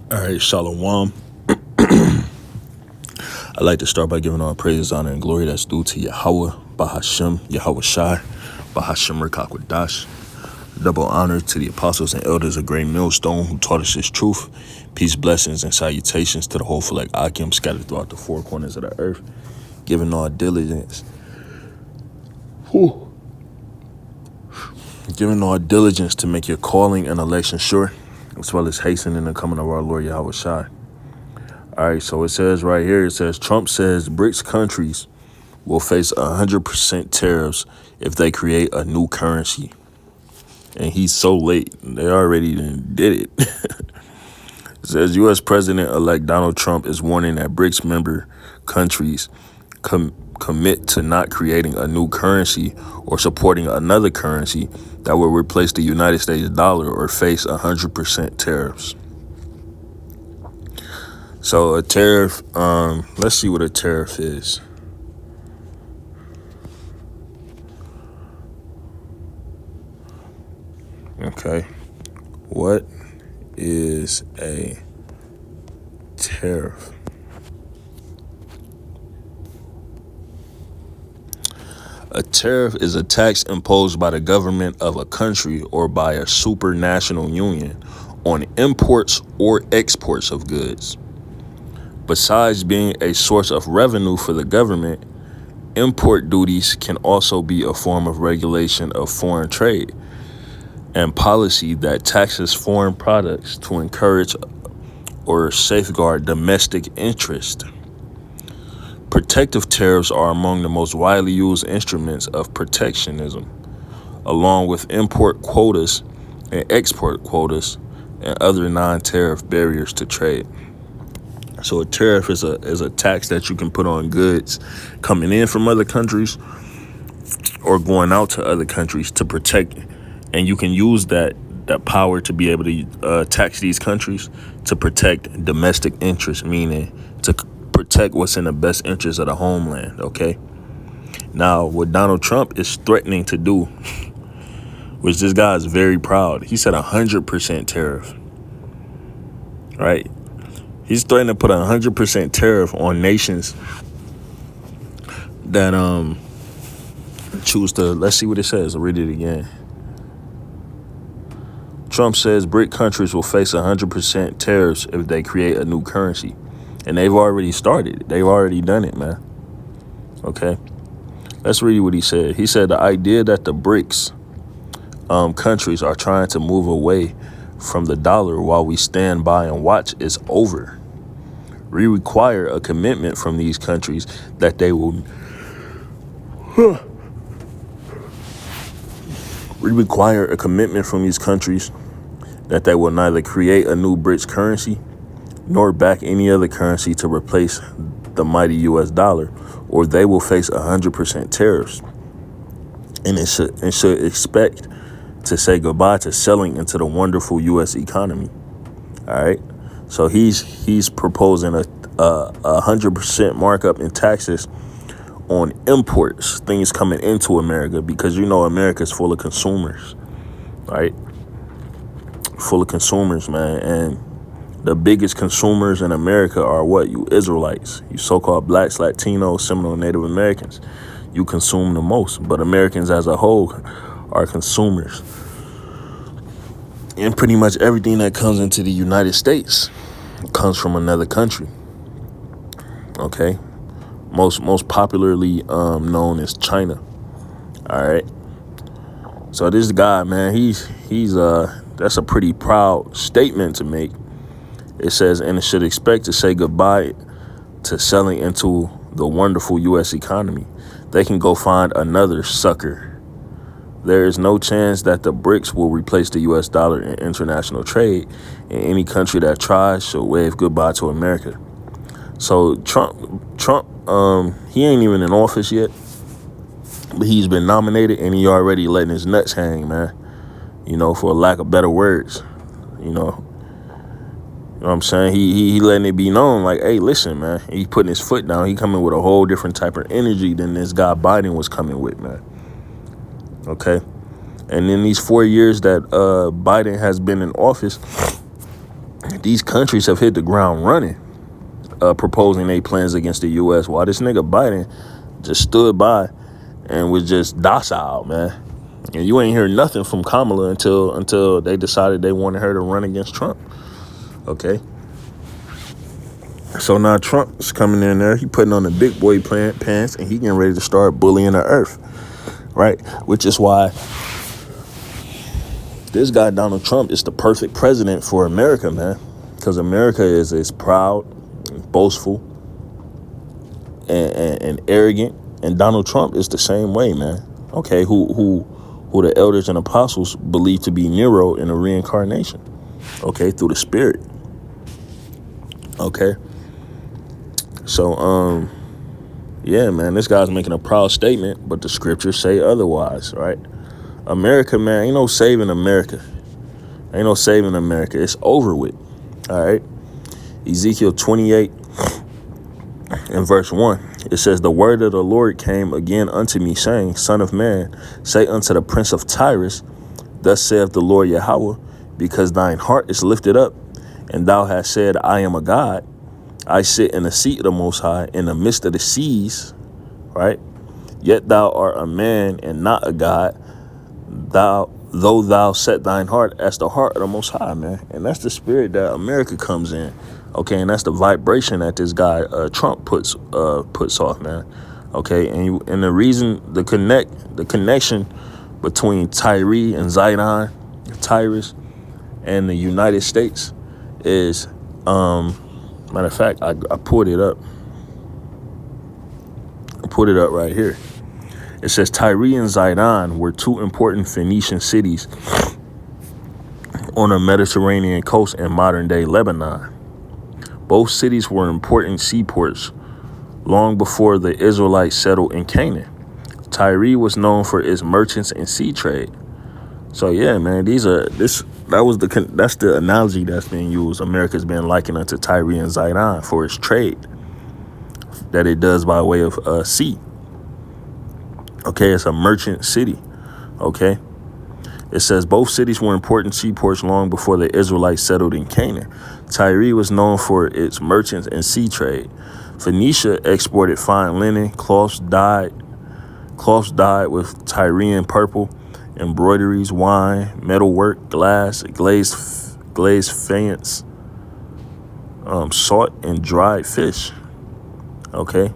All right, Shalom. I'd like to start by giving all praise, honor, and glory that's due to Yahweh, Bahashem, Yahweh Shai, Bahashem Rekakwadash. Double honor to the apostles and elders of Great Millstone who taught us this truth. Peace, blessings, and salutations to the whole Phalek Akim scattered throughout the four corners of the earth, giving all diligence. Whew. Giving all diligence to make your calling and election sure, as well as hastening the coming of our Lord Yahweh Shai. All right, so it says right here, it says, Trump says BRICS countries will face 100% tariffs if they create a new currency. And he's so late. They already did it. It says U.S. President-elect Donald Trump is warning that BRICS member countries commit to not creating a new currency or supporting another currency that will replace the United States dollar or face 100% tariffs. So a tariff, let's see what a tariff is. Okay. What is a tariff? A tariff is a tax imposed by the government of a country or by a supranational union on imports or exports of goods. Besides being a source of revenue for the government, import duties can also be a form of regulation of foreign trade and policy that taxes foreign products to encourage or safeguard domestic interest. Protective tariffs are among the most widely used instruments of protectionism, along with import quotas and export quotas and other non-tariff barriers to trade. So a tariff is a tax that you can put on goods coming in from other countries or going out to other countries to protect, and you can use that power to be able to tax these countries to protect domestic interests, meaning to protect what's in the best interest of the homeland, okay? Now, what Donald Trump is threatening to do, which this guy is very proud, he said 100% tariff, right? He's threatening to put 100% tariff on nations that choose to, let's see what it says, I'll read it again. Trump says BRIC countries will face 100% tariffs if they create a new currency. And they've already started. They've already done it, man. Okay. Let's read what he said. He said the idea that the BRICS countries are trying to move away from the dollar while we stand by and watch is over. We require a commitment from these countries that they will... We require a commitment from these countries that they will neither create a new BRICS currency nor back any other currency to replace the mighty U.S. dollar, or they will face 100% tariffs. And it should expect to say goodbye to selling into the wonderful U.S. economy. All right. So he's proposing a 100% markup in taxes on imports, things coming into America, because you know America's full of consumers, right? Full of consumers, man. And the biggest consumers in America are what? You Israelites, you so-called blacks, Latinos, Seminole, Native Americans. You consume the most, but Americans as a whole are consumers. And pretty much everything that comes into the United States comes from another country. Okay, most popularly known as China. All right. So this guy, man, he's that's a pretty proud statement to make. It says, and it should expect to say goodbye to selling into the wonderful U.S. economy. They can go find another sucker. There is no chance that the BRICS will replace the U.S. dollar in international trade, and any country that tries should wave goodbye to America. So Trump, he ain't even in office yet, but he's been nominated and he already letting his nuts hang, man. You know, for lack of better words, you know. You know what I'm saying? He letting it be known, like, hey, listen, man. He putting his foot down. He coming with a whole different type of energy than this guy Biden was coming with, man. Okay? And in these 4 years that Biden has been in office, These countries have hit the ground running, proposing their plans against the U.S. while this nigga Biden just stood by and was just docile, man. And you ain't hear nothing from Kamala until they decided they wanted her to run against Trump. Okay. So now Trump's coming in there. He putting on the big boy pants and he getting ready to start bullying the earth. Right? Which is why this guy, Donald Trump, is the perfect president for America, man. Because America is proud, boastful, and arrogant. And Donald Trump is the same way, man. Okay, who the elders and apostles believe to be Nero in a reincarnation. Okay, through the spirit. Okay. So, yeah, man, this guy's making a proud statement, but the scriptures say otherwise, right? America, man, ain't no saving America. Ain't no saving America. It's over with, all right? Ezekiel 28 and verse 1, it says, the word of the Lord came again unto me, saying, Son of man, say unto the prince of Tyrus, thus saith the Lord Yahweh, because thine heart is lifted up, and thou hast said, I am a God. I sit in the seat of the Most High in the midst of the seas, right? Yet thou art a man and not a God, though thou set thine heart as the heart of the Most High, man. And that's the spirit that America comes in, okay? And that's the vibration that this guy Trump puts off, man. Okay, and the reason the connection between Tyree and Zidon, Tyrus, and the United States is matter of fact, I pulled it up. I put it up right here. It says Tyre and Zidon were two important Phoenician cities on the Mediterranean coast in modern-day Lebanon. Both cities were important seaports long before the Israelites settled in Canaan. Tyre was known for its merchants and sea trade. So yeah, man, that's the analogy that's being used. America's been likened unto Tyre and Zidon for its trade that it does by way of sea. Okay, it's a merchant city. Okay, it says both cities were important seaports long before the Israelites settled in Canaan. Tyre was known for its merchants and sea trade. Phoenicia exported fine linen, cloths dyed with Tyrian purple, embroideries, wine, metalwork, glass, glazed faience, salt, and dried fish. Okay.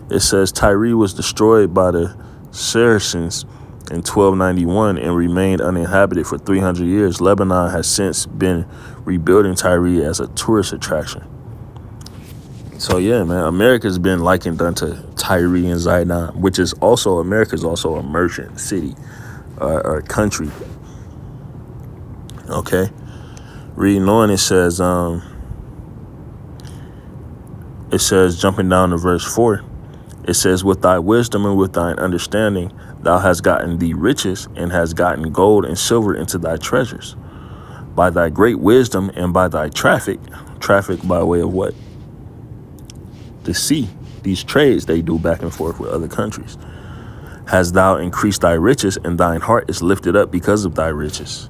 It says Tyre was destroyed by the Saracens in 1291 and remained uninhabited for 300 years. Lebanon has since been rebuilding Tyre as a tourist attraction. So yeah, man, America's been likened unto Tyre and Zidon, which is also, America's also a merchant city or country. Okay. Reading on, it says, jumping down to verse 4, it says, with thy wisdom and with thine understanding, thou hast gotten thee riches and hast gotten gold and silver into thy treasures. By thy great wisdom and by thy traffic by way of what? The sea. These trades they do back and forth with other countries. Hast thou increased thy riches, and thine heart is lifted up because of thy riches.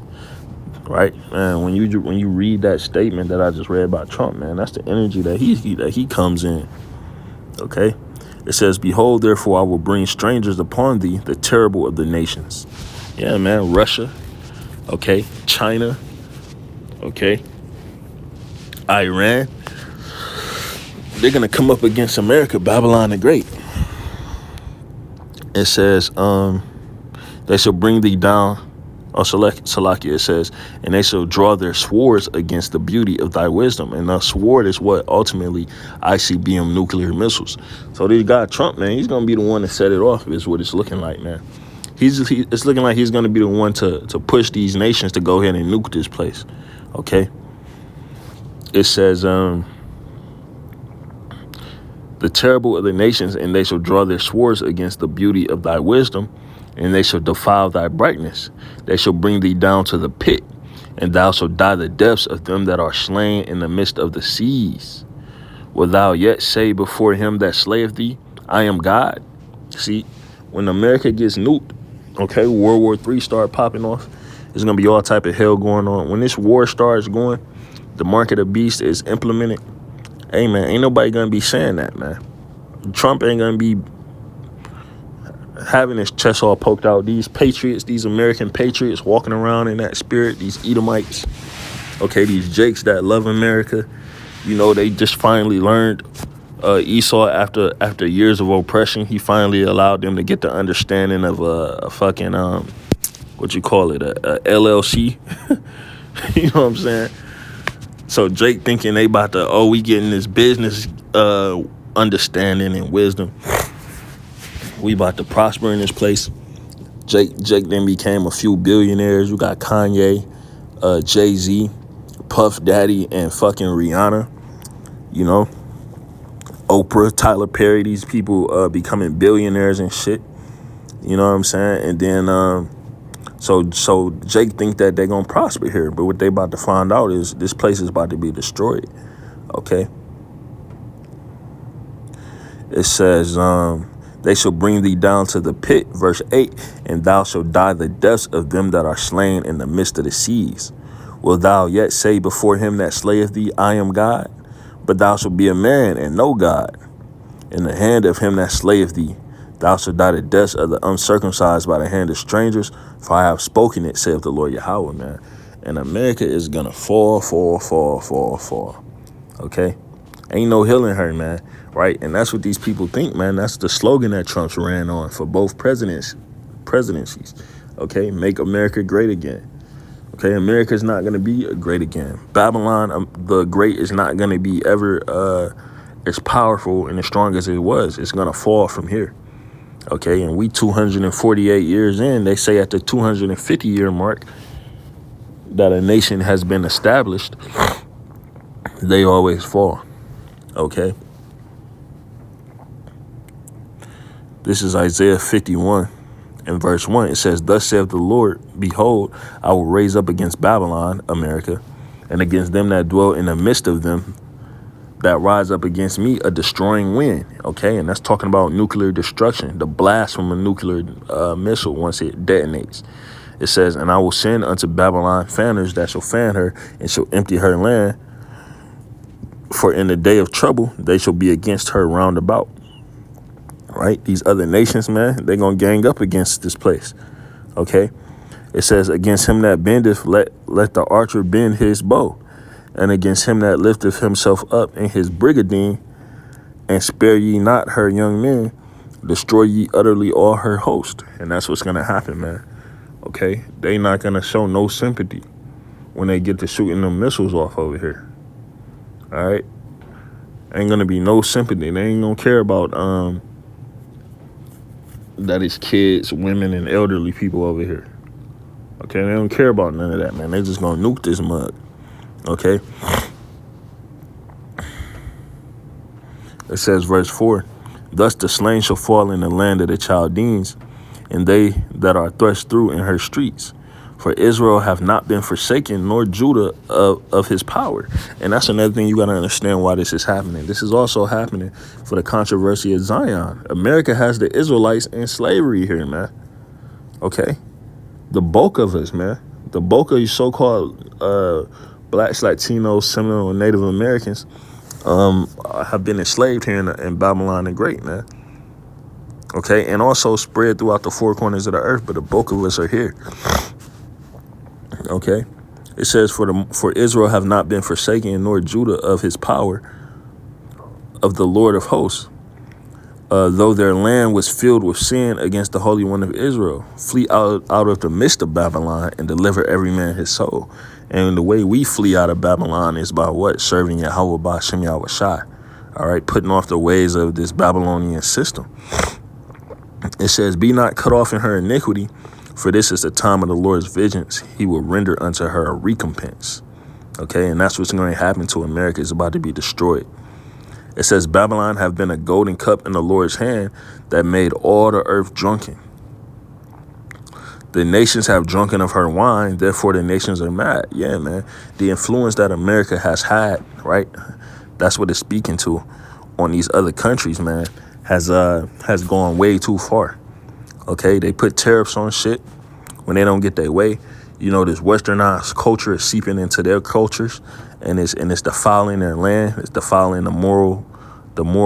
Right? Man, when you read that statement that I just read about Trump, man, that's the energy that he comes in. Okay? It says, behold, therefore I will bring strangers upon thee, the terrible of the nations. Yeah, man, Russia, okay, China, okay, Iran. They're going to come up against America, Babylon the Great. It says, they shall bring thee down, Salakia, it says, and they shall draw their swords against the beauty of thy wisdom. And the sword is what? Ultimately, ICBM nuclear missiles. So this guy, Trump, man, he's going to be the one to set it off, is what it's looking like, man. It's looking like he's going to be the one to push these nations to go ahead and nuke this place. Okay? It says, the terrible of the nations, and they shall draw their swords against the beauty of thy wisdom, and they shall defile thy brightness. They shall bring thee down to the pit, and thou shalt die the deaths of them that are slain in the midst of the seas. Will thou yet say before him that slayeth thee, I am God? See, when America gets nuked, okay, World War III start popping off, there's going to be all type of hell going on. When this war starts going, the mark of the beast is implemented. Hey, man, ain't nobody going to be saying that, man. Trump ain't going to be having his chest all poked out. These patriots, these American patriots walking around in that spirit, these Edomites, okay, these Jakes that love America, you know, they just finally learned Esau after years of oppression. He finally allowed them to get the understanding of a fucking, what you call it, a LLC. You know what I'm saying? So Jake thinking they about to, we getting this business understanding and wisdom. We about to prosper in this place. Jake then became a few billionaires. You got Kanye, Jay-Z, Puff Daddy, and fucking Rihanna. You know, Oprah, Tyler Perry, these people becoming billionaires and shit. You know what I'm saying? And then, so Jake think that they're gonna prosper here, but what they about to find out is this place is about to be destroyed. Okay. It says, they shall bring thee down to the pit, verse 8, and thou shalt die the deaths of them that are slain in the midst of the seas. Wilt thou yet say before him that slayeth thee, I am God? But thou shalt be a man and no God. In the hand of him that slayeth thee, thou shalt die the deaths of the uncircumcised by the hand of strangers, for I have spoken it, saith the Lord Yahweh, man. And America is gonna fall. Okay? Ain't no healing her, man. Right? And that's what these people think, man. That's the slogan that Trump's ran on for both presidencies. Okay? Make America great again. Okay? America's not going to be great again. Babylon, the great, is not going to be ever as powerful and as strong as it was. It's going to fall from here. Okay? And we 248 years in, they say at the 250-year mark that a nation has been established, they always fall. Okay? This is Isaiah 51 and verse 1. It says, thus saith the Lord, behold, I will raise up against Babylon, America, and against them that dwell in the midst of them that rise up against me, a destroying wind. Okay, and that's talking about nuclear destruction, the blast from a nuclear missile once it detonates. It says, and I will send unto Babylon fanners that shall fan her and shall empty her land. For in the day of trouble, they shall be against her round about. Right? These other nations, man, they're going to gang up against this place. Okay? It says, against him that bendeth, let the archer bend his bow. And against him that lifteth himself up in his brigandine, and spare ye not her young men, destroy ye utterly all her host. And that's what's going to happen, man. Okay? They not going to show no sympathy when they get to shooting them missiles off over here. All right? Ain't going to be no sympathy. They ain't going to care about that it's kids, women, and elderly people over here. Okay, they don't care about none of that, man. They just gonna nuke this mug. Okay. It says, verse 4, thus the slain shall fall in the land of the Chaldeans, and they that are thrust through in her streets. For Israel have not been forsaken, nor Judah of his power. And that's another thing you got to understand why this is happening. This is also happening for the controversy of Zion. America has the Israelites in slavery here, man. Okay? The bulk of us, man. The bulk of you so-called blacks, Latinos, Seminole, and Native Americans have been enslaved here in Babylon the Great, man. Okay? And also spread throughout the four corners of the earth, but the bulk of us are here. Okay, it says, for Israel have not been forsaken, nor Judah of his power, of the Lord of hosts. Though their land was filled with sin against the Holy One of Israel, flee out of the midst of Babylon and deliver every man his soul. And the way we flee out of Babylon is by what? Serving Yahweh Ba'Shem Yahweh Shai. All right, putting off the ways of this Babylonian system. It says, be not cut off in her iniquity, for this is the time of the Lord's vengeance. He will render unto her a recompense. Okay, and that's what's going to happen to America. It's about to be destroyed. It says, Babylon have been a golden cup in the Lord's hand that made all the earth drunken. The nations have drunken of her wine, therefore the nations are mad. Yeah, man. The influence that America has had, right? That's what it's speaking to on these other countries, man. has gone way too far. Okay, they put tariffs on shit when they don't get their way. You know, this westernized culture is seeping into their cultures, and it's defiling their land. It's defiling the moral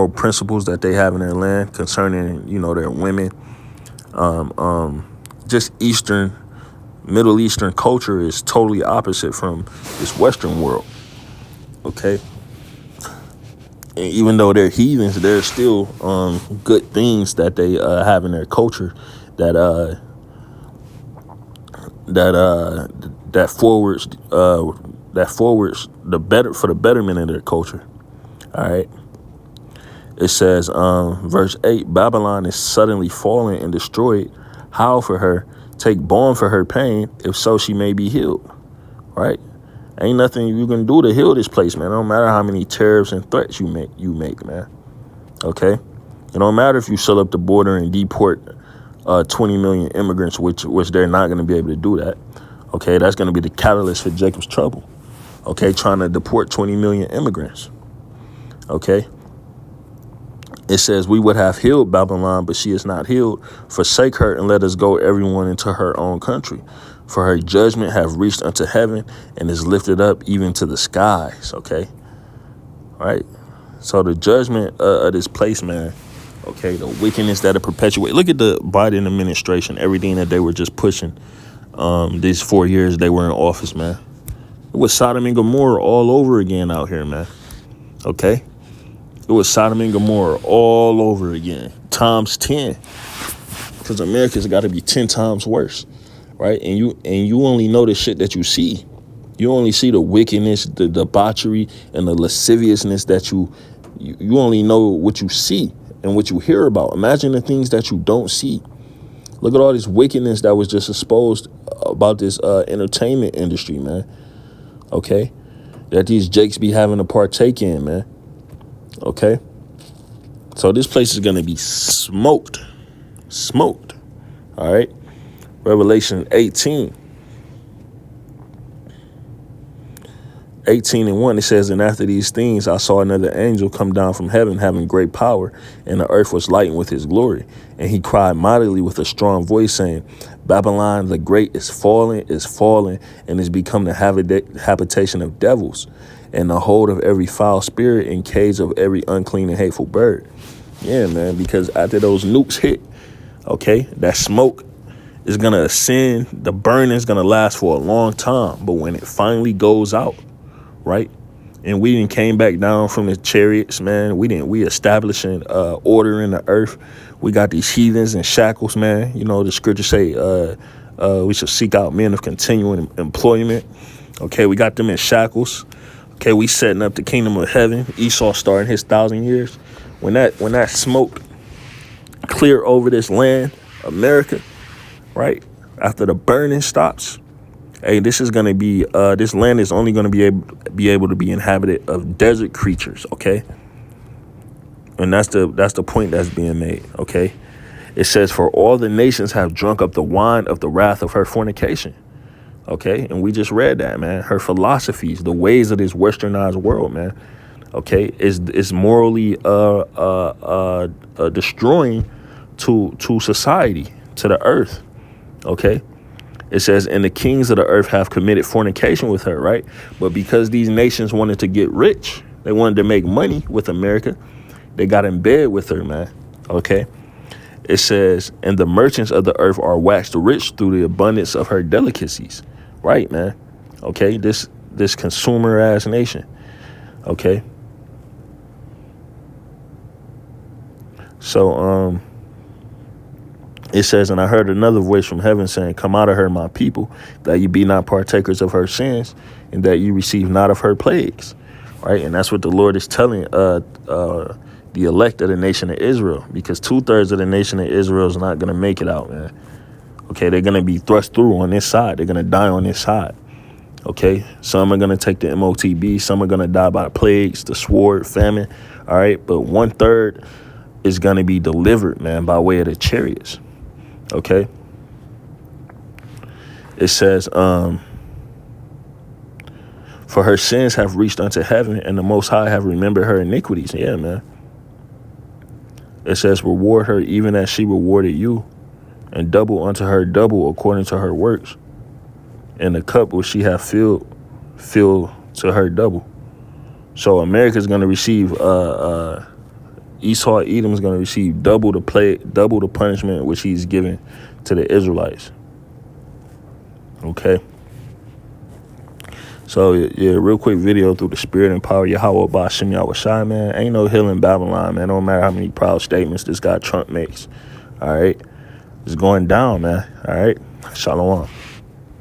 principles that they have in their land concerning, you know, their women. Just Middle Eastern culture is totally opposite from this Western world. Okay, and even though they're heathens, there's still good things that they have in their culture that forwards the betterment of their culture. All right. It says, verse 8, Babylon is suddenly fallen and destroyed. Howl for her, take balm for her pain, if so she may be healed. Right? Ain't nothing you can do to heal this place, man. It don't matter how many tariffs and threats you make, man. Okay? It don't matter if you seal up the border and deport 20 million immigrants, which they're not going to be able to do that. Okay? That's going to be the catalyst for Jacob's trouble. Okay? Trying to deport 20 million immigrants. Okay? It says, we would have healed Babylon, but she is not healed. Forsake her and let us go everyone into her own country. For her judgment have reached unto heaven and is lifted up even to the skies. Okay. Right. So the judgment of this place, man. Okay. The wickedness that it perpetuates. Look at the Biden administration, everything that they were just pushing these 4 years they were in office, man. It was Sodom and Gomorrah all over again out here, man. Okay. It was Sodom and Gomorrah all over again, times 10, because America's got to be 10 times worse, right? And you only know the shit that you see. You only see the wickedness, the debauchery, and the lasciviousness that you only know what you see and what you hear about. Imagine the things that you don't see. Look at all this wickedness that was just exposed about this entertainment industry, man. Okay, that these jakes be having to partake in, man. Okay, so this place is going to be smoked. All right. Revelation 18 and 1, it says, and after these things, I saw another angel come down from heaven, having great power, and the earth was lightened with his glory. And he cried mightily with a strong voice, saying, Babylon the great is fallen, and is become the habitation of devils, and the hold of every foul spirit, and cage of every unclean and hateful bird. Yeah, man, because after those nukes hit, okay, that smoke is going to ascend. The burn is going to last for a long time. But when it finally goes out, right, and we didn't came back down from the chariots, man, we establishing order in the earth. We got these heathens in shackles, man. You know, the scriptures say we should seek out men of continuing employment. Okay, we got them in shackles. Okay, we setting up the kingdom of heaven. Esau starting his 1,000 years. When that smoke clear over this land, America, right, after the burning stops, hey, this is gonna be this land is only gonna be able to be inhabited of desert creatures. Okay, and that's the point that's being made. Okay, it says, for all the nations have drunk up the wine of the wrath of her fornication. Okay, and we just read that, man. Her philosophies, the ways of this westernized world, man. Okay, is morally destroying to society, to the earth. Okay, it says, and the kings of the earth have committed fornication with her, right? But because these nations wanted to get rich, they wanted to make money with America, they got in bed with her, man. Okay, it says, and the merchants of the earth are waxed rich through the abundance of her delicacies. Right, man. Okay, this consumer ass nation. Okay. So it says, and I heard another voice from heaven saying, come out of her, my people, that you be not partakers of her sins, and that you receive not of her plagues. Right, and that's what the Lord is telling the elect of the nation of Israel, because 2/3 of the nation of Israel is not gonna make it out, man. Okay, they're going to be thrust through on this side. They're going to die on this side. Okay, some are going to take the MOTB. Some are going to die by plagues, the sword, famine. All right, but 1/3 is going to be delivered, man, by way of the chariots. Okay, it says, for her sins have reached unto heaven, and the Most High have remembered her iniquities. Yeah, man. It says, reward her even as she rewarded you, and double unto her double according to her works. And the cup which she hath filled, fill to her double. So America's going to receive, Esau, Edom's going to receive double the punishment which he's given to the Israelites. Okay. So, yeah, real quick video through the spirit and power of Yahweh Ba'Shem Yahushai, man. Ain't no hill in Babylon, man. No matter how many proud statements this guy Trump makes. All right. It's going down, man. All right. Shalom.